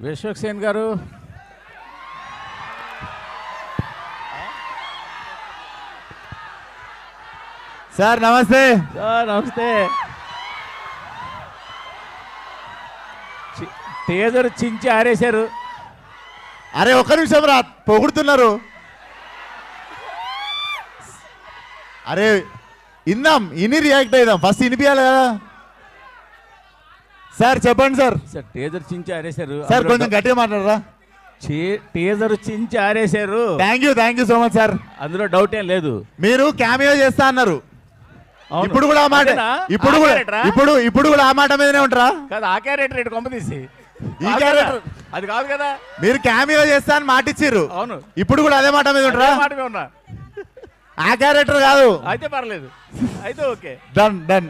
విశ్వక్సేన్ గారు, సార్ నమస్తే. సార్ నమస్తే. టేజర్ చించి ఆరేశారు. అరే ఒక్క నిమిషం రా, పొగుడుతున్నారు. అరే ఇందాం, ఇని రియాక్ట్ అయిదాం, ఫస్ట్ వినిపించాలి కదా. సార్ చెప్పండి సార్. సార్ టేజర్ చించి ఆరేశారు. సార్ కొంచెం గట్టిగా మాట్లాడరా. టేజర్ చించి ఆరేశారు. Thank you so much sir. అందులో డౌట్ ఏం లేదు. మీరు క్యామియో చేస్తా అన్నారు. ఇప్పుడు కూడా ఆ మాట, ఇప్పుడు కూడా ఆ మాట మీదనే ఉంటారా? కాదు, ఆ క్యారెక్టర్ ఇటు కొంప తీసి ఈ క్యారెక్టర్ అది కాదు కదా. మీరు క్యామియో చేస్తా అని మాట ఇచ్చిర్రు. అవును, ఇప్పుడు కూడా అదే మాట మీద ఉంటారా? మాట మీద ఉన్నా. ఆ క్యారెక్టర్ కాదు అయితే పర్లేదు, అయితే ఓకే, డన్ డన్.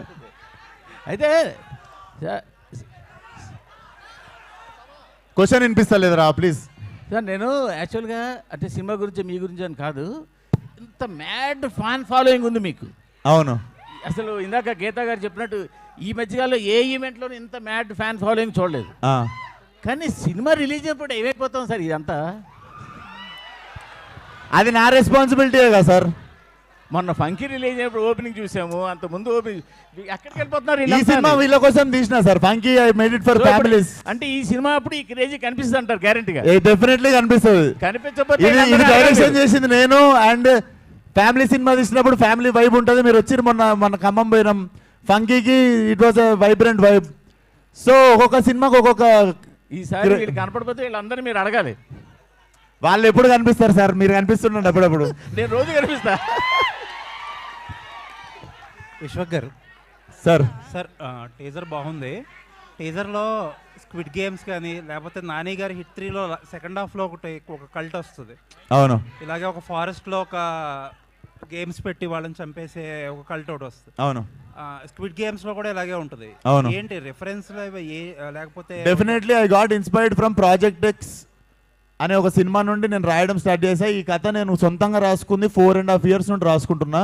అయితే క్వశ్చన్ వినిపిస్తలేదురా ప్లీజ్. సార్ నేను యాక్చువల్గా అంటే సినిమా గురించి మీ గురించి అని కాదు, ఇంత మ్యాడ్ ఫ్యాన్ ఫాలోయింగ్ ఉంది మీకు. అవును, అసలు ఇందాక గీతా గారు చెప్పినట్టు ఈ మధ్యకాలంలో ఏ ఈవెంట్లో ఇంత మ్యాడ్ ఫ్యాన్ ఫాలోయింగ్ చూడలేదు. కానీ సినిమా రిలీజ్ అయినప్పుడు ఏమైపోతాం సార్ ఇదంతా? అది నా రెస్పాన్సిబిలిటీ కదా సార్. మొన్న ఫంకీ రిలీజ్ అయినప్పుడు ఓపెనింగ్ చూసాము, అంత ముందు ఓపెనింగ్ ఎక్కడికి వెళ్ళిపోతున్నారు? ఈ సినిమా వీళ్ళ కోసం తీసిన sir, funky I made it for families. అంటే ఈ సినిమా అప్పుడు ఈ క్రేజీ కనిపిస్తుంది అంటారు గ్యారెంటీగా? డెఫినెట్లీ కనిపిస్తుంది. కనిపించకపోతే ఇది డైరెక్షన్ చేసింది నేను, అండ్ ఫ్యామిలీ సినిమా తీసినప్పుడు ఫ్యామిలీ వైబ్ ఉంటుంది. మీరు వచ్చి మొన్న ఖమ్మం పోయినాం ఫంకీకి, it was a vibrant vibe. So ఒక్కొక్క సినిమాకి ఒక్కొక్క. ఈసారి వీళ్ళు కనపడిపోతే వీళ్ళందరూ మీరు అడగాలి. వాళ్ళు ఎప్పుడు కనిపిస్తారు సార్? మీరు కనిపిస్తుండండి అప్పుడప్పుడు. నేను రోజు కనిపిస్తా. Vishwak garu sir. Sir teaser బాగుంది. టీజర్లో స్క్విడ్ గేమ్స్ కానీ లేకపోతే నాని గారి హిట్ 3లో సెకండ్ హాఫ్లో ఒక కల్ట్ వస్తుంది. అవును, ఇలాగే ఒక ఫారెస్ట్లో ఒక గేమ్స్ పెట్టి వాళ్ళని చంపేసే ఒక కల్ట్ ఒకటి వస్తుంది. అవును, స్క్విడ్ గేమ్స్లో కూడా ఇలాగే ఉంటుంది. అవును, ఏంటి రిఫరెన్స్ లేకపోతే? Definitely I got inspired from project X అనే ఒక సినిమా నుండి నేను రాయడం స్టార్ట్ చేశా. ఈ కథ నేను సొంతంగా రాసుకుంది 4.5 years నుండి రాసుకుంటున్నా.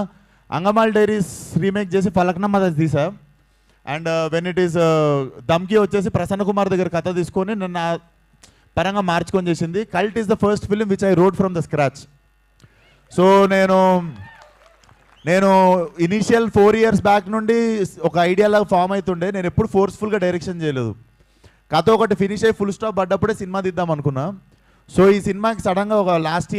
అంగమాల్ డైరీస్ రీమేక్ చేసి ఫలక్నమ్మ తీసా. అండ్ వెన్ ఇట్ ఈస్ దమ్కి వచ్చేసి ప్రసన్న కుమార్ దగ్గర కథ తీసుకొని నన్ను ఆ పరంగా మార్చుకొని చేసింది. Cult is the first film which I wrote from the scratch. So నేను ఇనీషియల్ 4 years బ్యాక్ నుండి ఒక ఐడియాలాగా ఫామ్ అవుతుండే. నేను ఎప్పుడు ఫోర్స్ఫుల్గా డైరెక్షన్ చేయలేదు. కథ ఒకటి ఫినిష్ అయ్యి ఫుల్ స్టాప్ పడ్డప్పుడే సినిమా తీద్దాం అనుకున్నా. సో ఈ సినిమాకి సడన్గా ఒక లాస్ట్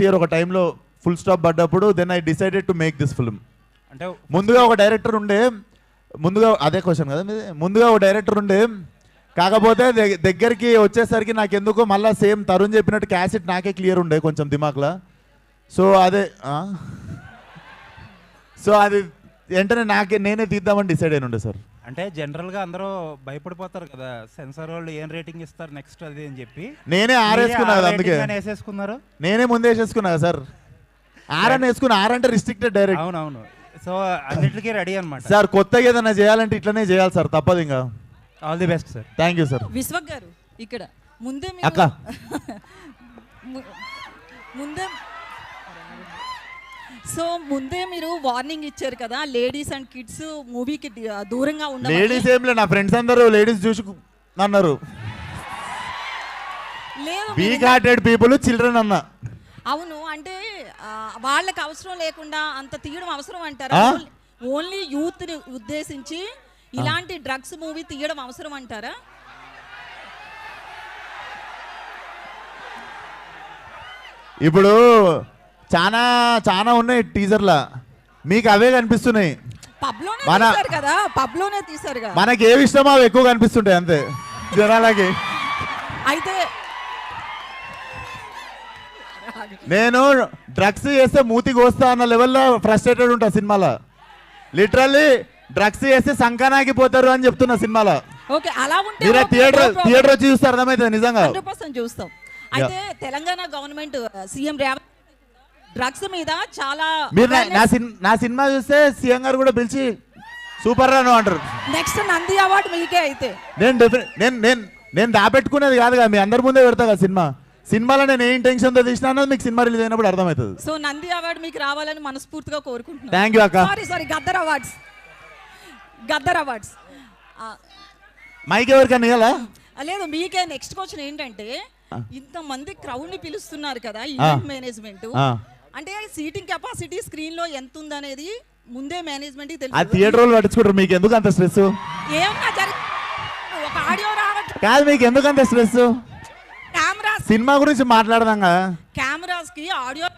ఇయర్ ఒక టైంలో ఫుల్ స్టాప్ పడ్డప్పుడు then I decided to make this film. అంటే ముందుగా ఒక డైరెక్టర్ ఉండే, అదే క్వశ్చన్ కదా మీది. ముందుగా ఒక డైరెక్టర్ ఉండే, కాకపోతే దగ్గరికి వచ్చేసరికి నాకు ఎందుకో మళ్ళీ సేమ్ తరుణ్ చెప్పినట్టు క్యాసెట్ నాకే క్లియర్ ఉండే కొంచెం దిమాక్లా. సో అది వెంటనే నేనే తీద్దామని డిసైడ్ అయిన ఉండే సార్. అంటే జనరల్గా అందరూ భయపడిపోతారు కదా, సెన్సార్ వాళ్ళు ఏం రేటింగ్ ఇస్తారు నెక్స్ట్ అది అని చెప్పి. నేనే ఆరేసుకున్నా కదా, అందుకే వేసేసుకున్నారు. నేనే ముందే వేసేసుకున్నా కదా సార్. ఆర్ వేసుకున్నా. ఆర్ అంటే రిస్ట్రిక్టెడ్ డైరెక్ట్. అవునవును. సో అన్నిటికీ రెడీ అనమాట సార్. కొత్తగా ఏదైనా చేయాలంటే ఇట్లనే చేయాలి సార్, తప్పదు. ఇంకా all the best sir. Thank you sir. Vishwak గారు ఇక్కడ ముందే అక్క ముందే మీరు వార్నింగ్ ఇచ్చారు కదా, లేడీస్ అండ్ కిడ్స్ మూవీకి దూరంగా ఉండాలి. లేడీస్ ఏం లేదు, నా ఫ్రెండ్స్ అందరూ లేడీస్ చూసి అన్నారు. వీక్ హార్టెడ్ పీపుల్ చిల్డ్రన్ అన్న. అవును, అంటే వాళ్ళకి అవసరం లేకుండా అంత తీయడం అవసరం అంటారా? ఓన్లీ యూత్ ని ఉద్దేశించి ఇలాంటి డ్రగ్స్ మూవీ తీయడం అవసరం అంటారా? ఇప్పుడు చాలా ఉన్నాయి టీజర్లా, మీకు అవే కనిపిస్తున్నాయి. పబ్లోనే తీశారు కదా. మనకి ఏవి ఇష్టమో అవి ఎక్కువ కనిపిస్తుంటాయి అంతే జనాలకి. అయితే నేను డ్రగ్స్ చేస్తే మూతికి వస్తా అన్న లెవెల్లో ఫ్రస్ట్రేటెడ్ ఉంటా సినిమాలో. లిటరల్లీ డ్రగ్స్ చేస్తే సంకనాకి పోతారు అని చెప్తున్నా సినిమాలో. ఓకే, అలా ఉంటే మీరు థియేటర్ వచ్చి చూస్తే అర్థమవుతుంది నిజంగా. 100% చూస్తాం. అయితే Telangana government CM Revanth drugs మీద చాలా మీరు నా సినిమా చూస్తే సీఎం గారు కూడా పిలిచి సూపర్ రా అంటారు. నెక్స్ట్ నంది అవార్డు మీకే. అయితే నేను దాపెట్టుకునేది కాదుగా, మీ అందరి ముందే పెడతా కదా సినిమాలో నేను ఏ ఇంటెన్షన్తో తీసినా అన్నది మీకు సినిమా రిలీజ్ అయినప్పుడు అర్థమవుతుంది. సో నంది అవార్డు మీకు రావాలని మనస్ఫూర్తిగా కోరుకుంటున్నాను. థ్యాంక్ యూ అక్క. Sorry Gaddar awards. మైక్ ఎవరికన్నా ఇవ్వాలా? లేదు మీకే నెక్స్ట్ క్వశ్చన్ ఏంటంటే ఇంతమంది క్రౌడ్ ని పిలుస్తున్నారు కదా ఈవెంట్ మేనేజ్మెంట్, అంటే సీటింగ్ కెపాసిటీ స్క్రీన్ లో ఎంత ఉందనేది ముందే మేనేజ్మెంట్ ఆ తెలుసు. థియేటర్ వాళ్ళు పట్టించుకుంటారు, మీకు ఎందుకు అంత స్ట్రెస్? ఏమన్నా ఒక ఆడియో రావట్లేదు, కాదు మీకు ఎందుకు అంత స్ట్రెస్? కెమెరాస్ సినిమా గురించి మాట్లాడదాం కదా. కెమెరాస్ కి ఆడియో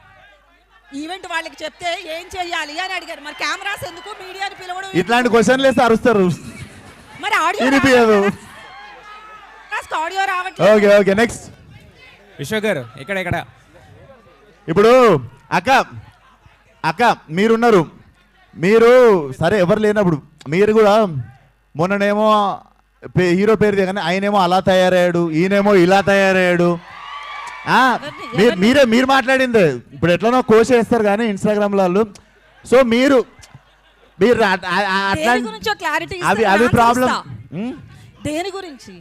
ఈవెంట్ వాళ్ళకి చెప్తే ఏం చెయ్యాలి అని అడిగారు. మరి కెమెరాస్ ఎందుకు, మీడియాని పిలవడం ఇట్లాంటి క్వశ్చన్లు వేస్తే అరుస్తారు. మరి ఆడియో వినిపించదు. ఆడియో రావట్లేదు. ఓకే ఓకే నెక్స్ట్ విశ్వ గారు ఇక్కడ ఇప్పుడు అక్క మీరున్నారు, మీరు సరే ఎవరు లేనప్పుడు మీరు కూడా మొన్ననేమో హీరో పేరు దిగానే ఆయనేమో అలా తయారయ్యాడు, ఈయనేమో ఇలా తయారయ్యాడు. మీరు మాట్లాడింది ఇప్పుడు ఎట్లనో కోష్ చేస్తారు కానీ ఇన్స్టాగ్రామ్ వాళ్ళు. సో మీరు అట్లా అవి ప్రాబ్లం. దేని గురించి?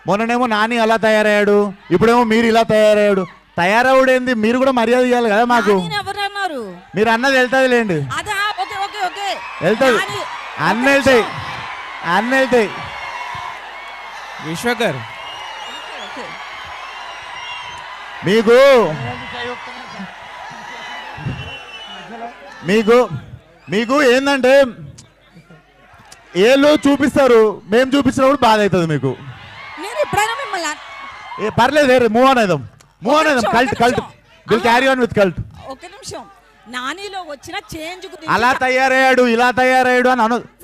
మొన్ననేమో నాని అలా తయారయ్యాడు, ఇప్పుడేమో మీరు ఇలా తయారయ్యాడు. తయారవుడేంది, మీరు కూడా మర్యాద ఇవ్వాలి కదా మాకు. ఎవరన్నారు? మీరు అన్నది వెళ్తుంది లేండి, వెళ్తుంది, అన్న వెళ్తాయి, అన్న వెళ్తాయి. విశ్వ గారు మీకు మీకు మీకు ఏంటంటే ఏళ్ళు చూపిస్తారు, మేము చూపించినప్పుడు బాధ అవుతుంది మీకు. నేను ఎప్పుడైనా మిమ్మల్ని పర్లేదు, మూవ్ ఆన్ అవుదాం, cult will carry on with cult. ఒక నిమిషం, నానిలో వచ్చిన చేంజ్ అలా తయారయ్యాడు, ఇలా తయారయ్యాడు అని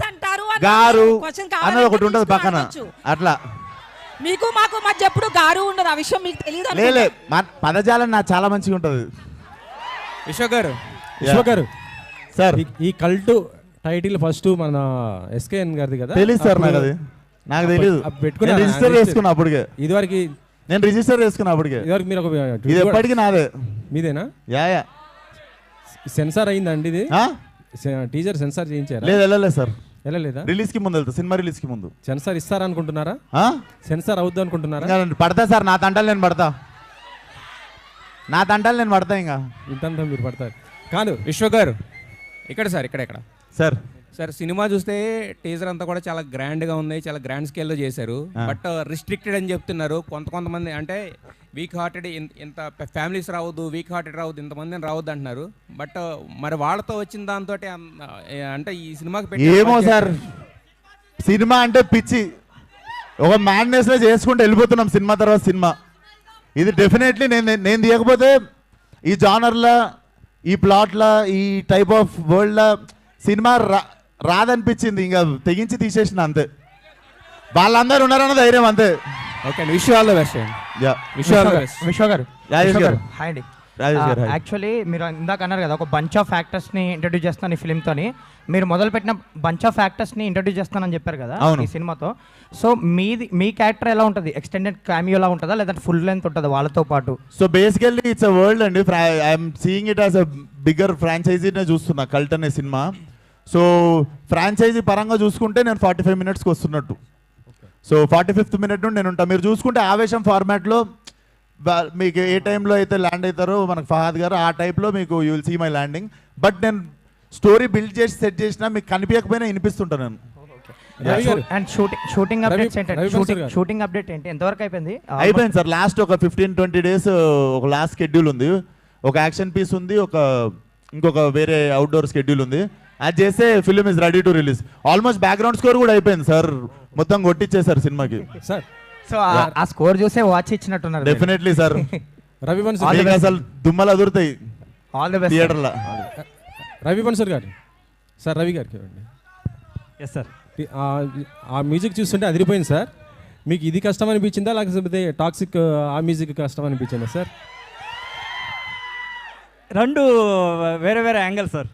అంటారు గారు అన్నది ఒకటి ఉంటుంది పక్కన. అట్లా మీకు మాకు మధ్య ఎప్పుడు గారు ఉండదు, ఆ విషయం మీకు తెలియదు. లేలే, పదజాలం నాకు చాలా మంచిగా ఉంటుంది. విశ్వ గారు సార్ ఈ కల్ట్ టైటిల్ ఫస్ట్ మన ఎస్కేఎన్ గారిది కదా? తెలుసు సార్, నాకు తెలియదు. రిజిస్టర్ చేసుకున్నా అప్పటికే, ఇదివరకు నేను రిజిస్టర్ చేసుకున్నా అప్పటికే. మీరు ఒక ఇది ఎప్పటికీ నాదే. మీదేనా? యా సెన్సార్ అయిందండి ఇది? టీజర్ సెన్సార్ చేయించారా? లేదు, వెళ్ళలేదు సార్. వెళ్ళలేదా? రిలీజ్ కి ముందు వెళ్తా, సినిమా రిలీజ్ కి ముందు. సెన్సార్ ఇస్తారా అనుకుంటున్నారా? సెన్సార్ అవుద్ది అనుకుంటున్నారా? పడతా సార్, నా తంటాలు నేను పడతా, నా తంటాలు నేను పడతా. ఇంకా ఇంతంతా మీరు పడతారు కాదు. విశ్వ గారు ఇక్కడ సార్ సార్ సినిమా చూస్తే టీజర్ అంతా కూడా చాలా గ్రాండ్గా ఉంది, చాలా గ్రాండ్ స్కేల్లో చేశారు. బట్ రిస్ట్రిక్టెడ్ అని చెప్తున్నారు కొంతమంది, అంటే వీక్ హార్టెడ్ ఇంత ఫ్యామిలీస్ రావద్దు, వీక్ హార్టెడ్ రావద్దు, ఇంతమంది రావద్దు అంటున్నారు. బట్ మరి వాళ్ళతో వచ్చిన దాంతో అంటే ఈ సినిమాకి ఏమో సార్, సినిమా అంటే పిచ్చి, ఒక మ్యాడ్నెస్ లో చేసుకుంటూ వెళ్ళిపోతున్నాం సినిమా తర్వాత సినిమా. ఇది డెఫినెట్లీ నేను తీయకపోతే ఈ జానర్లా, ఈ ప్లాట్లా, ఈ టైప్ ఆఫ్ వరల్డ్లా సినిమా రాదనిపించింది, ఇంకా తెగించి తీసేసిన అంతే. వాళ్ళందరూ ఉన్నారన్న ధైర్యం అంతే. ఓకే అండి, విష్ ఆల్ ద బెస్ట్. విశ్వ గారు హాయ్ అండి. యాక్చువల్లీ మీరు ఇందాక అన్నారు కదా, ఒక బంచ్ ఆఫ్ యాక్టర్స్ని ఇంట్రడ్యూస్ చేస్తాను ఈ ఫిల్మ్తోని. మీరు మొదలుపెట్టిన బంచ్ ఆఫ్ యాక్టర్స్ని ఇంట్రడ్యూస్ చేస్తానని చెప్పారు కదా ఈ సినిమాతో. సో మీ క్యారెక్టర్ ఎలా ఉంటుంది? ఎక్స్టెండెడ్ క్యామియోలా ఉంటుందా లేదంటే ఫుల్ లెంత్ ఉంటుందా వాళ్ళతో పాటు? So basically it's a world అండి. I'm seeing it as a bigger ఫ్రాంచైజీనే చూస్తున్నా కల్ట్ అనే సినిమా. సో ఫ్రాంచైజీ పరంగా చూసుకుంటే నేను 45 minutesకి వస్తున్నట్టు. సో 45th minute నుండి నేను ఉంటాను. మీరు చూసుకుంటే ఆవేశం ఫార్మాట్లో మీకు ఏ టైంలో అయితే ల్యాండ్ అవుతారో మనకు ఫహాద్ గారు, ఆ టైప్లో మీకు you will see my landing. But నేను స్టోరీ బిల్డ్ చేసి సెట్ చేసినా మీకు కనిపించకపోయినా వినిపిస్తుంటాను నేను. అండ్ షూటింగ్ అప్డేట్స్ ఏంటంటే, షూటింగ్ అప్డేట్ ఏంటి, ఎంతవరకు అయిపోయింది? అయిపోయింది సార్, లాస్ట్ ఒక 15-20 days ఒక లాస్ట్ షెడ్యూల్ ఉంది, ఒక యాక్షన్ పీస్ ఉంది, ఇంకొక వేరే అవుట్డోర్ షెడ్యూల్ ఉంది. అది చేస్తే film is ready to release. Almost background score కూడా అయిపోయింది సార్, మొత్తం కొట్టించేసారు సినిమాకి సార్. సో ఆ స్కోర్ చూసే వాచ్ ఇచ్చినట్టున్నారు. డెఫినెట్లీ సార్, రవివంశ్ అసలు దుమ్మలు అదురుతాయి ఆల్ ది బెస్ట్ థియేటర్లో. రవివంశ్ గారు సార్, రవి గారికి ఇవ్వండి. Yes sir. ఆ మ్యూజిక్ చూస్తుంటే అదిరిపోయింది సార్. మీకు ఇది కష్టం అనిపించిందా లేకపోతే టాక్సిక్ ఆ మ్యూజిక్ కష్టం అనిపించిందా సార్? రెండు వేరే వేరే యాంగిల్ సార్,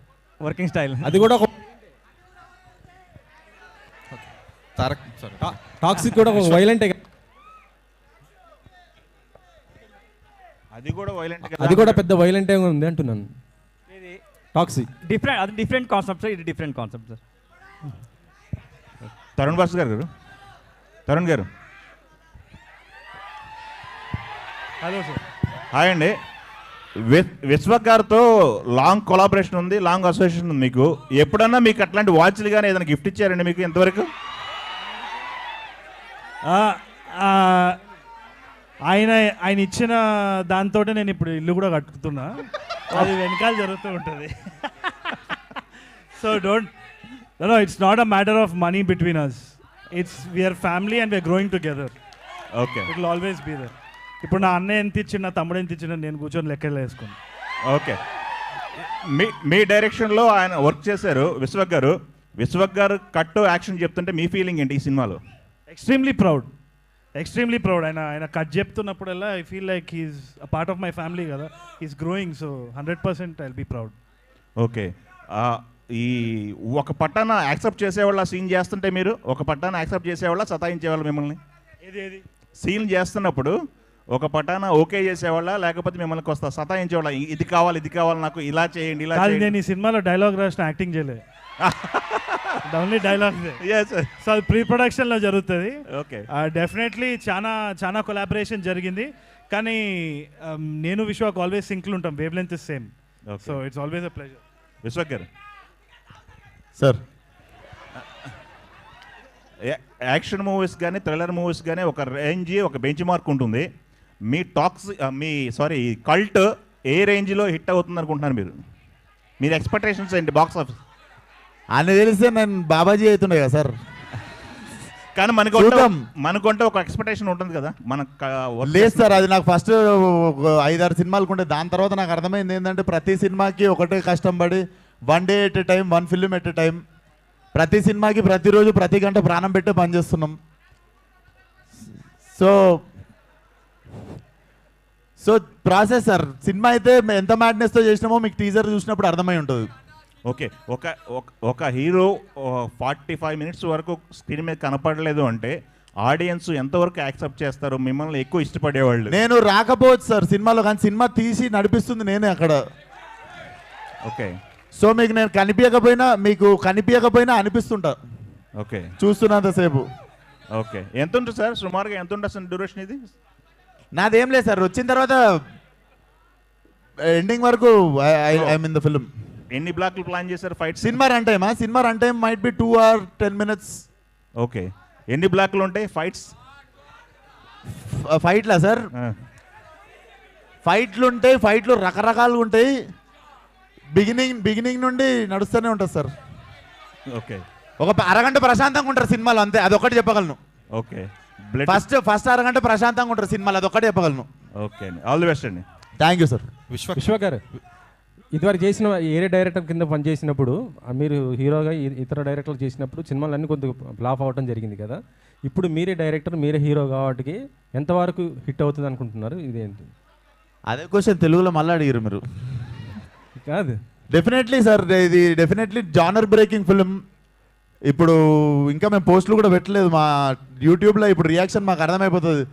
వర్కింగ్ స్టైల్. అది కూడా టాక్సిక్ కూడా వైలెంటే, అది కూడా పెద్ద వైలెంటే ఉంది అంటున్నాను. టాక్సిక్ డిఫరెంట్, అది డిఫరెంట్ కాన్సెప్ట్ సార్, ఇది different concept sir. Tarun Bhaskar గారు, తరుణ్ గారు హలో సార్. హాయ్ అండి. విశ్వ గారితో లాంగ్ కొలాబరేషన్ ఉంది, లాంగ్ అసోసియేషన్ ఉంది. మీకు ఎప్పుడన్నా మీకు అట్లాంటి వాచ్లు కానీ ఏదైనా గిఫ్ట్ ఇచ్చారండి మీకు ఇంతవరకు? ఆయన ఆయన ఇచ్చిన దాంతో నేను ఇప్పుడు ఇల్లు కూడా కట్టుకుతున్నా, అది వెనకాల జరుగుతూ ఉంటుంది. So no it's not a matter of money between us, it's we are family and we are growing together. Okay, it will always be there. ఇప్పుడు నా అన్నయ్య ఎంత ఇచ్చిన, తమ్ముడు ఎంత ఇచ్చిన, నేను కూర్చొని లెక్కలు వేసుకున్నాను. ఓకే, మీ డైరెక్షన్లో ఆయన వర్క్ చేశారు విశ్వక్ గారు. విశ్వక్ గారు కట్ యాక్షన్ చెప్తుంటే మీ ఫీలింగ్ ఏంటి ఈ సినిమాలో? Extremely proud. ఆయన కట్ చెప్తున్నప్పుడల్లా I feel like he's a part of my family కదా, he's growing, so 100% I'll be proud. Okay, ఈ ఒక పట్టాన యాక్సెప్ట్ చేసేవాళ్ళ సీన్ చేస్తుంటే మీరు ఒక పట్టాన యాక్సెప్ట్ చేసేవాళ్ళ సతాయించేవాళ్ళు మిమ్మల్ని? ఏది సీన్ చేస్తున్నప్పుడు ఒక పటాన ఓకే చేసేవాళ్ళ లేకపోతే మిమ్మల్ని కొస్తా సతాయించేవాళ్ళ? ఇది కావాలి నాకు, ఇలా చేయండి ఇలా చేయండి. నేను ఈ సినిమాలో డైలాగ్ రాసిన యాక్టింగ్ చేయలేదు, ఓన్లీ డైలాగ్. సో అది ప్రీ ప్రొడక్షన్లో జరుగుతుంది. ఓకే, డెఫినెట్లీ చాలా కొలాబరేషన్ జరిగింది, కానీ నేను విశ్వాక్ ఆల్వేస్ సింక్లు ఉంటాం, wave length is same. So it's always a pleasure. Vishwak garu sir, action movies కానీ థ్రిల్లర్ మూవీస్ కానీ ఒక రేంజ్, ఒక బెంచ్ మార్క్ ఉంటుంది. మీ కల్ట్ ఏ రేంజ్లో హిట్ అవుతుంది అనుకుంటున్నారు మీరు? మీరు ఎక్స్పెక్టేషన్స్ ఏంటి బాక్స్ ఆఫీస్? అని తెలిస్తే నేను బాబాజీ అవుతుండే కదా సార్. కానీ మనకుంటే ఒక ఎక్స్పెక్టేషన్ ఉంటుంది కదా మనకు. లేదు సార్, అది నాకు ఫస్ట్ 5-6 సినిమాలకు ఉంటే, దాని తర్వాత నాకు అర్థమైంది ఏంటంటే ప్రతి సినిమాకి ఒకటే కష్టం పడి, 1 day at a time, 1 film at a time, ప్రతి సినిమాకి ప్రతిరోజు ప్రతి గంట ప్రాణం పెట్టే పనిచేస్తున్నాం. So process sir. సినిమా అయితే ఎంత మ్యాడ్నెస్తో చేసినామో మీకు టీజర్ చూసినప్పుడు అర్థమై ఉంటుంది. ఓకే, ఒక హీరో 45 minutes వరకు స్క్రీన్ మీద కనపడలేదు అంటే ఆడియన్స్ ఎంతవరకు యాక్సెప్ట్ చేస్తారు? మిమ్మల్ని ఎక్కువ ఇష్టపడేవాళ్ళు. నేను రాకపోవచ్చు సార్ సినిమాలో, కానీ సినిమా తీసి నడిపిస్తుంది నేనే అక్కడ. ఓకే, సో నేను కనిపించకపోయినా అనిపిస్తుంటా. ఓకే, చూస్తున్నంతసేపు. ఓకే, ఎంత ఉంటుంది సార్ సుమారుగా? ఎంత ఉంటుంది డ్యూరేషన్ ఇది? నాదేం లేదు సార్, వచ్చిన తర్వాత ఎండింగ్ వరకు ఐఎమ్ ఇన్ ద ఫిల్మ్. ఎన్ని బ్లాక్లు ప్లాన్ చేశారు fight? Cinema run time might be 2 or 10 minutes. Okay, ఎన్ని బ్లాక్లు ఉంటాయి ఫైట్స్? ఫైట్లా సార్, ఫైట్లు రకరకాలుగా ఉంటాయి. బిగినింగ్ నుండి నడుస్తూనే ఉంటుంది సార్. ఓకే, ఒక అరగంట ప్రశాంతంగా ఉంటారు సినిమాలో, అంతే. అదొక్కటి చెప్పగలను. ఓకే, ఫస్ట్ అరగంట ప్రశాంతంగా ఉంటారు సినిమాలో, అదొక్కటి చెప్పగలను. ఓకే అండి, ఆల్ ది బెస్ట్ అండి. Thank you sir. Vishwak garu, ఇదివరకు చేసిన ఏరే డైరెక్టర్ కింద పనిచేసినప్పుడు, మీరు హీరోగా ఇతర డైరెక్టర్లు చేసినప్పుడు సినిమాలన్నీ కొద్దిగా ఫ్లాప్ అవ్వడం జరిగింది కదా. ఇప్పుడు మీరే డైరెక్టర్, మీరే హీరో కాబట్టి ఎంతవరకు హిట్ అవుతుంది అనుకుంటున్నారు? ఇదేంటి అదే క్వశ్చన్ తెలుగులో మళ్ళీ అడిగారు మీరు. కాదు, డెఫినెట్లీ సార్, ఇది డెఫినెట్లీ జానర్ బ్రేకింగ్ ఫిలిం. ఇప్పుడు ఇంకా మేము పోస్టులు కూడా పెట్టలేదు మా యూట్యూబ్లో, ఇప్పుడు రియాక్షన్ మాకు అర్థమైపోతుంది.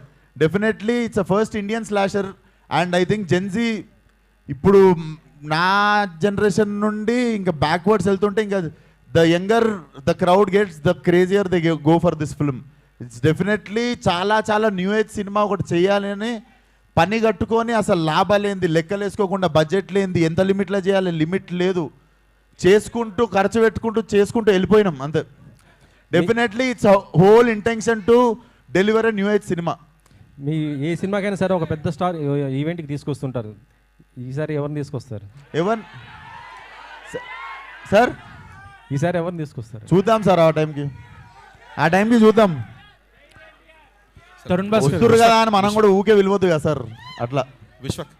Definitely it's a first Indian slasher, and I think gen Z ఇప్పుడు నా జనరేషన్ నుండి ఇంకా బ్యాక్వర్డ్స్ వెళ్తుంటే, ఇంకా the crowd gets the crazier they go for this film. It's definitely చాలా న్యూ ఏజ్ సినిమా ఒకటి చేయాలని పని కట్టుకొని, అసలు లాభాలేంది లెక్కలు వేసుకోకుండా, బడ్జెట్ లేనిది, ఎంత లిమిట్లో చేయాలి లిమిట్ లేదు, చేసుకుంటూ ఖర్చు చేసుకుంటూ వెళ్ళిపోయినాం అంతే. Definitely it's whole intention to deliver a new age cinema. మీ ఏ సినిమాకైనా సరే ఒక పెద్ద స్టార్ ఈవెంట్కి తీసుకొస్తుంటారు, ఈసారి ఎవరిని తీసుకొస్తారు? సార్ ఈసారి ఎవరిని తీసుకొస్తారు? చూద్దాం సార్, ఆ టైంకి చూద్దాం. వస్తురు కదా అని మనం కూడా ఊకే విలువద్దు కదా సార్. అట్లా విశ్వక్,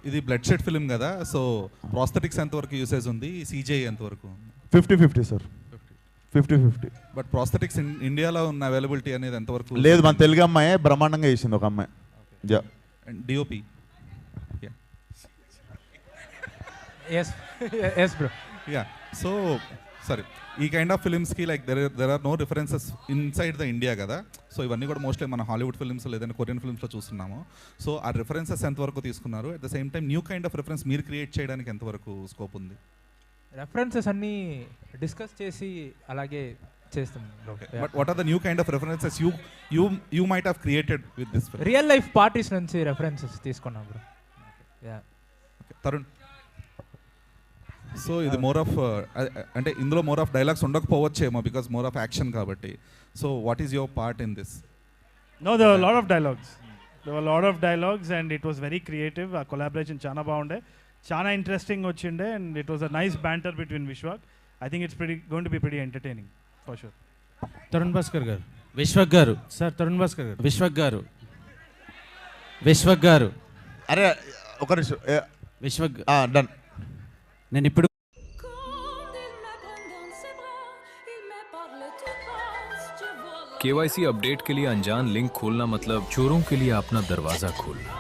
ఇది బ్లడ్ షెడ్ ఫిల్మ్ కదా, సో ప్రాస్థెటిక్స్ ఎంతవరకు యూసేజ్ ఉంది, CGI ఎంతవరకు? 50-50 సార్, 50-50. బట్ ప్రాస్థెటిక్స్ ఇండియాలో ఉన్న అవైలబిలిటీ అనేది ఎంతవరకు? లేదు, మన తెలుగు అమ్మాయి బ్రహ్మాండంగా చేసింది ఒక అమ్మాయి. DOP. yes bro. Yeah, so sorry, ఈ కైండ్ ఆఫ్ ఫిల్మ్స్కి like there are no references inside the India కదా. సో ఇవన్నీ కూడా మోస్ట్లీ మన హాలీవుడ్ ఫిల్మ్స్ లేదంటే కొరియన్ ఫిల్మ్స్లో చూస్తున్నాము. సో ఆ రిఫరెన్సెస్ ఎంతవరకు తీసుకున్నారు? At the same time new kind of reference మీరు క్రియేట్ చేయడానికి ఎంతవరకు స్కోప్ ఉంది? రెఫరెన్సెస్ అన్నీ డిస్కస్ చేసి అలాగే చేస్తాం. But what are the new kind of references you might have created with this film? Real life parties నుంచి రెఫరెన్సెస్ తీసుకున్నాం బ్రో. తరుణ్, సో ఇది మోర్ ఆఫ్ అంటే ఇందులో మోర్ ఆఫ్ డైలాగ్స్ ఉండకపోవచ్చేమో బికాస్ మోర్ ఆఫ్ యాక్షన్ కాబట్టి. So what is your part in this? No, there were a lot of dialogues. There were a lot of dialogues and it was very creative. Our collaboration chana baunde. Chana interesting ochinde and it was a nice banter between Vishwak. I think it's going to be pretty entertaining for sure. Tarun Bhaskar గారు, Vishwak garu, sir Tarun Bhaskar గారు, విశ్వక్ గారు, విశ్వక్ గారు, అరే ఒక నిమిషం, Vishwak done. నేను ఇప్పుడు KYC update के लिए अनजान लिंक खोलना मतलब चोरों के लिए अपना दरवाजा खोलना।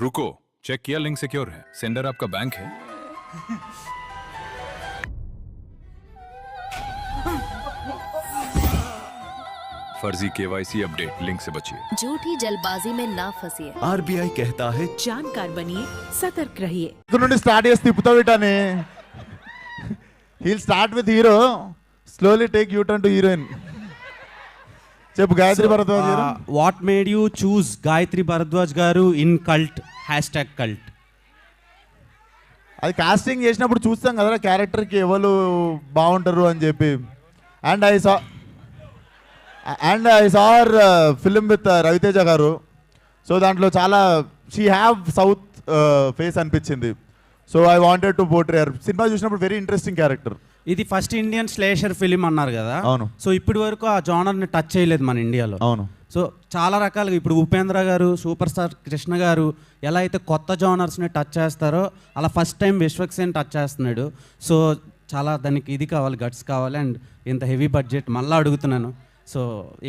रुको, चेक किया लिंक सिक्योर है, सेंडर आपका बैंक है। फर्जी KYC अपडेट, लिंक से बचिए। झूठी जल्दबाजी में ना फंसिए। RBI कहता है जानकार बनिए, सतर्क रहिए। ఇక్కడ నుండి స్టార్ట్ చేసి తిప్పుతావు ఇటని. He'll start with hero, slowly take you turn to heroine. చెప్పు Gayatri Bharadwaj garu. What made you choose Gayatri Bharadwaj garu in cult #cult? అది కాస్టింగ్ చేసినప్పుడు చూస్తాం కదా క్యారెక్టర్కి ఎవరు బాగుంటారు అని చెప్పి. And I saw film with Raviteja garu. So దాంట్లో చాలా షీ హ్యావ్ సౌత్ ఫేస్ అనిపించింది. So I wanted to portray her. Cinema చూసినప్పుడు వెరీ ఇంట్రెస్టింగ్ క్యారెక్టర్. ఇది ఫస్ట్ ఇండియన్ స్లేషర్ ఫిలిం అన్నారు కదా. అవును. సో ఇప్పటి వరకు ఆ జానర్ని టచ్ చేయలేదు మన ఇండియాలో. అవును. సో చాలా రకాలుగా ఇప్పుడు ఉపేంద్ర గారు, సూపర్ స్టార్ కృష్ణ గారు ఎలా అయితే కొత్త జానర్స్ని టచ్ చేస్తారో అలా first time Vishwak Sen touch చేస్తున్నాడు. సో చాలా దానికి ఇది కావాలి, గట్స్ కావాలి. అండ్ ఇంత హెవీ బడ్జెట్ మళ్ళీ అడుగుతున్నాను. సో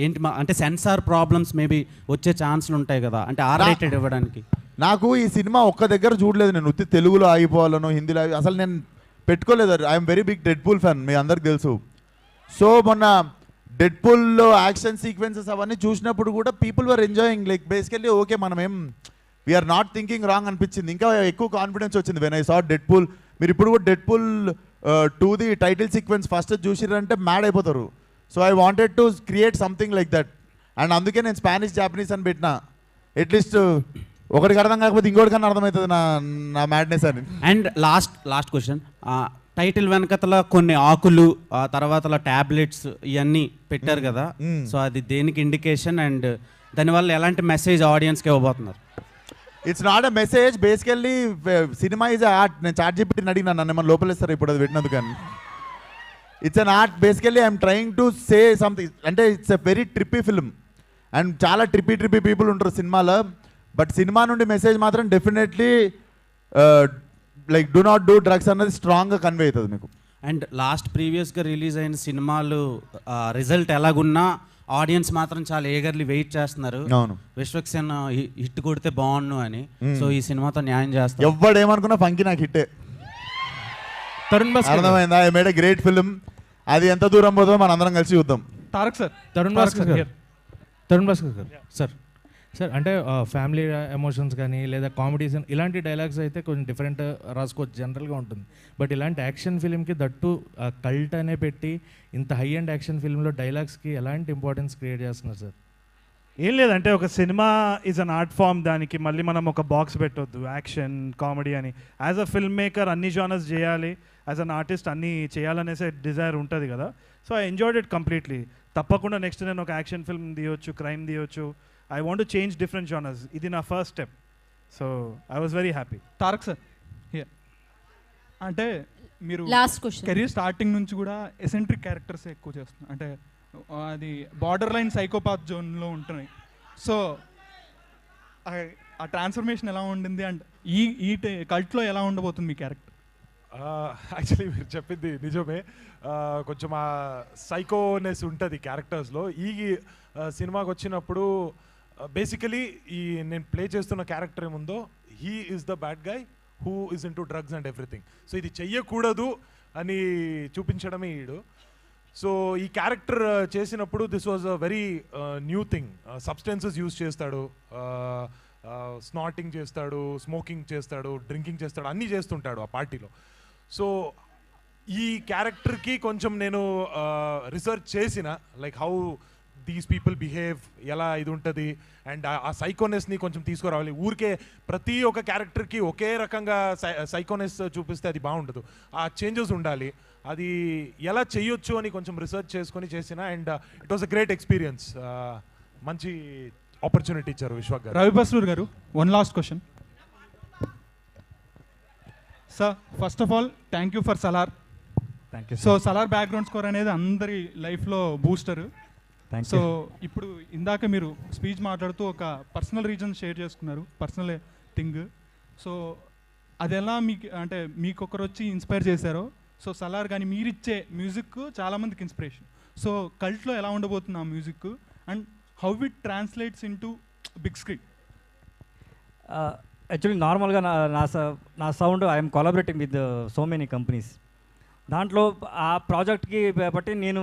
ఏంటి అంటే సెన్సార్ ప్రాబ్లమ్స్ మేబీ వచ్చే ఛాన్స్లు ఉంటాయి కదా, అంటే R-rated ఇవ్వడానికి. నాకు ఈ సినిమా ఒక్క దగ్గర చూడలేదు నేను. ఉత్తి తెలుగులో ఆగిపోవాలను, హిందీలో అసలు నేను పెట్టుకోలేదు. I'm very big Deadpool fan, మీ అందరికి తెలుసు. సో మొన్న డెడ్ పూల్లో యాక్షన్ సీక్వెన్సెస్ అవన్నీ చూసినప్పుడు కూడా people were enjoying. Like basically okay, మనం ఏం వీఆర్ నాట్ థింకింగ్ రాంగ్ అనిపించింది. ఇంకా ఎక్కువ కాన్ఫిడెన్స్ వచ్చింది when I saw Deadpool. మీరు ఇప్పుడు కూడా డెడ్ పూల్ 2ది టైటిల్ సీక్వెన్స్ ఫస్ట్ చూసిరంటే మ్యాడ్ అయిపోతారు. So I wanted to create something like that. And అందుకే నేను స్పానిష్ జాపనీస్ అని పెట్టిన. అట్లీస్ట్ ఒకటికి అర్థం కాకపోతే ఇంకోటికన్నా అర్థమవుతుంది నా మ్యాడ్నెస్ అని. అండ్ లాస్ట్ క్వశ్చన్, టైటిల్ వెనకతల కొన్ని ఆకులు, ఆ తర్వాత టాబ్లెట్స్ ఇవన్నీ పెట్టారు కదా. సో అది దేనికి ఇండికేషన్ అండ్ దానివల్ల ఎలాంటి మెసేజ్ ఆడియన్స్కి ఇవ్వబోతున్నారు? It's not a message. Basically cinema is art. నేను ChatGPT అడిగినా నన్ను ఏమన్నా లోపలేస్తారు ఇప్పుడు అది పెట్టినందుకు. కానీ it's an art. Basically I'm trying to say something. అంటే it's a very trippy film and చాలా ట్రిప్పీ పీపుల్ ఉంటారు సినిమాలో. బట్ సినిమా నుండి మెసేజ్ మాత్రం definitely like do not do drugs అన్నది స్ట్రాంగ్గా కన్వే అవుతుంది మీకు. అండ్ ప్రీవియస్గా రిలీజ్ అయిన సినిమాలు రిజల్ట్ ఎలాగున్నా ఆడియన్స్ మాత్రం చాలా ఏగర్లీ వెయిట్ చేస్తున్నారు. అవును. విశ్వక్ సేన్ హిట్ కొడితే బాగుండు అని. సో ఈ సినిమాతో న్యాయం చేస్తారు. ఎవడేమనుకున్నా ఫంకి నాకు హిట్టే. తరుణ్ భాస్కర్ అర్థమైందా? I made a great film. అది ఎంత దూరం పోతుందో మనం అందరం కలిసి చూద్దాం. తారక్ సార్, తరుణ్ భాస్కర్ గారు, తరుణ్ భాస్కర్ గారు సార్ అంటే ఫ్యామిలీ ఎమోషన్స్ కానీ లేదా కామెడీస్ ఇలాంటి డైలాగ్స్ అయితే కొంచెం డిఫరెంట్ రాసుకోవచ్చు, జనరల్గా ఉంటుంది. బట్ ఇలాంటి యాక్షన్ ఫిల్మ్కి దట్టు కల్ట్ అనే పెట్టి ఇంత హై అండ్ యాక్షన్ ఫిల్మ్లో డైలాగ్స్కి ఎలాంటి ఇంపార్టెన్స్ క్రియేట్ చేస్తున్నారు సార్? ఏం లేదంటే ఒక cinema is an art form. దానికి మళ్ళీ మనం ఒక బాక్స్ పెట్టొద్దు యాక్షన్ కామెడీ అని. యాజ్ అ ఫిల్మ్ మేకర్ అన్ని జానర్స్ చేయాలి, యాజ్ అన్ ఆర్టిస్ట్ అన్నీ చేయాలనేసే డిజైర్ ఉంటుంది కదా. So I enjoyed it completely. తప్పకుండా నెక్స్ట్ నేను ఒక యాక్షన్ ఫిల్మ్ తీయొచ్చు, క్రైమ్ తీయొచ్చు. I want to change different genres. ఇది నా first step. So I was very happy. Tarak sir, అంటే మీరు లాస్ట్ క్వశ్చన్, కెరీర్ స్టార్టింగ్ నుంచి కూడా ఎసెంట్రిక్ క్యారెక్టర్స్ ఎక్కువ చేస్తున్నారు. అంటే అది బార్డర్ లైన్ సైకోపాత్ జోన్లో ఉంటున్నాయి. సో ఆ ట్రాన్స్ఫర్మేషన్ ఎలా ఉండింది అండ్ ఈ కల్ట్లో ఎలా ఉండబోతుంది మీ క్యారెక్టర్? యాక్చువల్లీ మీరు చెప్పింది నిజమే. కొంచెం ఆ సైకోనెస్ ఉంటుంది క్యారెక్టర్స్లో. ఈ సినిమాకి వచ్చినప్పుడు బేసికలీ ఈ నేను ప్లే చేస్తున్న క్యారెక్టర్ ఏముందో, he is the bad guy who is in to drugs and everything. So ఇది చెయ్యకూడదు అని చూపించడమే ఈడు. సో ఈ క్యారెక్టర్ చేసినప్పుడు this was a very new thing. Substances use చేస్తాడు, స్నాటింగ్ చేస్తాడు, స్మోకింగ్ చేస్తాడు, డ్రింకింగ్ చేస్తాడు, అన్నీ చేస్తుంటాడు ఆ పార్టీలో. సో ఈ క్యారెక్టర్కి కొంచెం నేను రీసెర్చ్ చేసిన, like how these people behave, ఎలా ఇది ఉంటుంది, అండ్ ఆ సైకోనెస్ని కొంచెం తీసుకురావాలి. ఊరికే ప్రతి ఒక్క క్యారెక్టర్కి ఒకే రకంగా సైకోనెస్ చూపిస్తే అది బాగుండదు. ఆ చేంజెస్ ఉండాలి. అది ఎలా చేయొచ్చు అని కొంచెం రీసెర్చ్ చేసుకొని చేసిన, and it was a great experience. మంచి ఆపర్చునిటీ ఇచ్చారు విశ్వక్ గారు. రవి బస్రూర్ గారు, one last question sir. First of all thank you for Salaar. Thank you. So Salaar background score అనేది అందరి లైఫ్లో బూస్టర్. సో ఇప్పుడు ఇందాక మీరు స్పీచ్ మాట్లాడుతూ ఒక పర్సనల్ రీజన్ షేర్ చేసుకున్నారు, పర్సనల్ థింగ్. సో అది ఎలా మీకు అంటే మీకు ఒకరు వచ్చి ఇన్స్పైర్ చేశారో, సో సలార్ కానీ మీరిచ్చే మ్యూజిక్ చాలామందికి ఇన్స్పిరేషన్. సో కల్ట్లో ఎలా ఉండబోతుంది ఆ music, and how it translates into big screen? Actually నార్మల్గా నా sound I'm collaborating with so many companies. దాంట్లో ఆ ప్రాజెక్ట్కి బట్టి నేను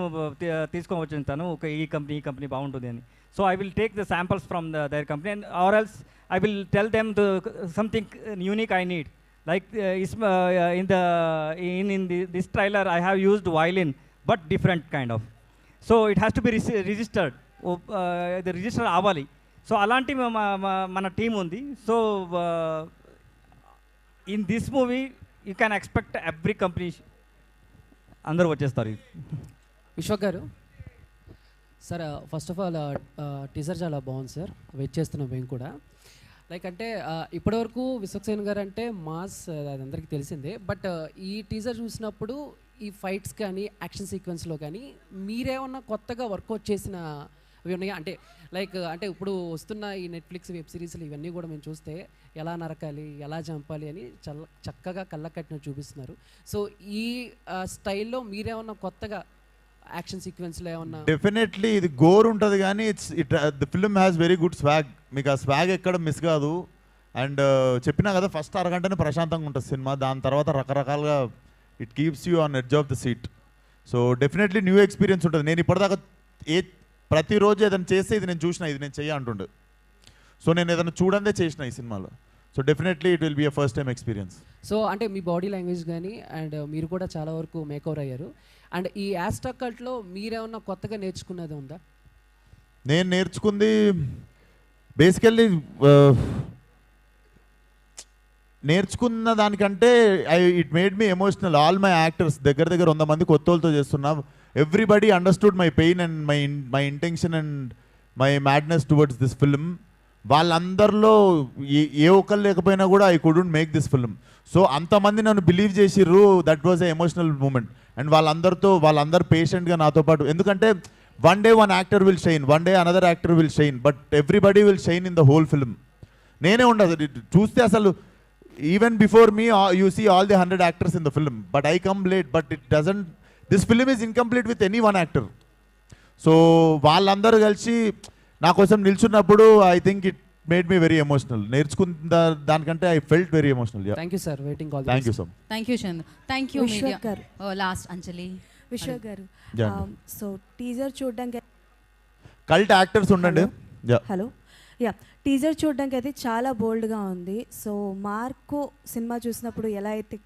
తీసుకొని వచ్చింటాను, ఒక ఈ కంపెనీ బాగుంటుంది అని. So I will take the samples from their company, and or else I will tell them something unique I need. Like in this trailer, I have used violin, but different kind of. So it has to be registered. The register avali. So alanti mana team undi. So in this movie, you can expect every company andaru vachestaru. Vishwak garu sir, first of all teaser చాలా బాగుంది sir, wait చేస్తున్నాం మేము కూడా. Like అంటే ఇప్పటివరకు విశ్వక్సేన్ గారు అంటే mass, అది అందరికీ తెలిసిందే. బట్ ఈ టీజర్ చూసినప్పుడు ఈ ఫైట్స్ కానీ యాక్షన్ సీక్వెన్స్లో కానీ మీరేమన్నా కొత్తగా వర్కౌట్ చేసిన అవి ఉన్నాయా? అంటే లైక్ అంటే ఇప్పుడు వస్తున్న ఈ నెట్ఫ్లిక్స్ వెబ్ సిరీస్లు ఇవన్నీ కూడా మేము చూస్తే ఎలా నరకాలి, ఎలా చంపాలి అని చాలా చక్కగా కళ్ళ కట్టినట్టు చూపిస్తున్నారు. సో ఈ స్టైల్లో మీరేమన్నా కొత్తగా యాక్షన్ సీక్వెన్స్లో ఏమన్నా? డెఫినెట్లీ ఇది గోర్ ఉంటుంది, కానీ the film has very good swag. మీకు ఆ స్వాగ్ ఎక్కడ మిస్ కాదు. అండ్ చెప్పినా కదా, ఫస్ట్ అరగంటనే ప్రశాంతంగా ఉంటుంది సినిమా, దాని తర్వాత రకరకాలుగా it keeps you on edge of the seat. So definitely new experience ఉంటుంది. నేను ఇప్పటిదాకా ప్రతిరోజు ఏదైనా చేస్తే ఇది నేను చూసిన, ఇది నేను చెయ్య అంటుండే. సో నేను ఏదైనా చూడందే చేసిన ఈ సినిమాలో. So definitely it will be a first time experience. So అంటే మీ బాడీ లాంగ్వేజ్ కానీ అండ్ మీరు కూడా చాలా వరకు మేకవర్ అయ్యారు. అండ్ ఈ యాస్టాక్ కల్ట్లో మీరేమన్నా కొత్తగా నేర్చుకున్నది ఉందా? నేను నేర్చుకుంది బేసికల్లీ నేర్చుకున్న దానికంటే it made me emotional. All my actors దగ్గర 100 మంది కొత్త వాళ్ళతో చేస్తున్నా. Everybody understood my pain and my intention and my madness towards this film. వాళ్ళందరిలో ఏ ఒక్కరు లేకపోయినా కూడా I couldn't make this film. So అంతమంది నన్ను బిలీవ్ చేసిర్రు. That was a emotional moment. And వాళ్ళందరూ పేషెంట్గా నాతో పాటు, ఎందుకంటే one day one actor will shine, one day another actor will shine, but everybody will shine in the whole film. నేనే ఉండదు చూస్తే అసలు. Even before me you see all the 100 actors in the film, but I come late. But it doesn't, this film is incomplete with any one actor. So వాళ్ళందరూ కలిసి నా కోసం నిల్చున్నప్పుడు I think it made me very emotional. నేర్చుకున్న దానికంటే I felt very emotional. Thank you sir, waiting all. Thank you so much. Thank you Chandu. Thank you media గారు. Last అంజలి. విశ్వక్ గారు, so teaser చూడడానికి కల్ట్ యాక్టర్స్ ఉండండి. హలో యా, టీజర్ చూడడానికి అయితే చాలా బోల్డ్గా ఉంది. సో మార్కో సినిమా చూసినప్పుడు ఎలా అయితే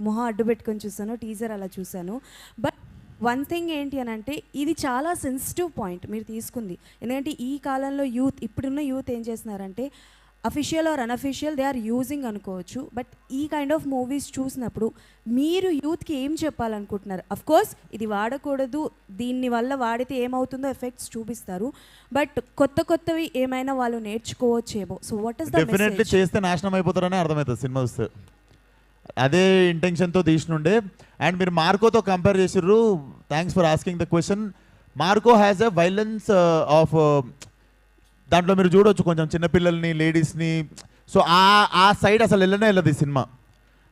మొహం అడ్డు పెట్టుకొని చూసానో టీజర్ అలా చూశాను. బట్ వన్ థింగ్ ఏంటి అని అంటే, ఇది చాలా సెన్సిటివ్ పాయింట్ మీరు తీసుకుంది. ఎందుకంటే ఈ కాలంలో ఇప్పుడున్న యూత్ ఏం చేస్తున్నారంటే official or unofficial they are using అనుకోవచ్చు. బట్ ఈ కైండ్ ఆఫ్ మూవీస్ చూసినప్పుడు మీరు యూత్కి ఏం చెప్పాలనుకుంటున్నారు? అఫ్కోర్స్ ఇది వాడకూడదు, దీన్ని వల్ల వాడితే ఏమవుతుందో ఎఫెక్ట్స్ చూపిస్తారు, బట్ కొత్తవి ఏమైనా వాళ్ళు నేర్చుకోవచ్చేమో. So what is the message? Definitely చేస్తే నాశనం అయిపోతారనే అర్థమవుతుంది సినిమా చూస్తే. అదే ఇంటెన్షన్తో తీసినుండే. అండ్ మీరు మార్కోతో కంపేర్ చేసిర్రు. Thanks for asking the question. Marco has a violence of, దాంట్లో మీరు చూడవచ్చు కొంచెం చిన్నపిల్లల్ని, లేడీస్ని. సో ఆ సైడ్ అసలు వెళ్ళదు ఈ సినిమా.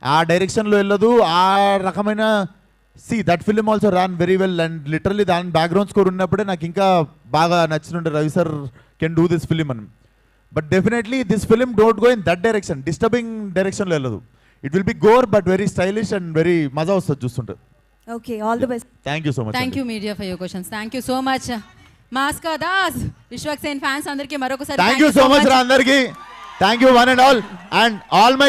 ఆ డైరెక్షన్లో వెళ్ళదు. ఆ రకమైన that film also ran very well. And literally దాని బ్యాక్గ్రౌండ్ స్కోర్ ఉన్నప్పుడే నాకు ఇంకా బాగా నచ్చినుండే, Ravi sir can do this film అని. But definitely this film don't go in that direction, disturbing డైరెక్షన్లో వెళ్ళదు. It will be gore but very stylish and very మజా వస్తుంది చూస్తుంటే. Okay, all the best. Thank you so much. Thank you media for your questions. Thank you so much. మాస్కా Das, Vishwak Sen fans అందరికీ మరొకసారి thank you so much రా అందరికీ. Thank you one and all. And all my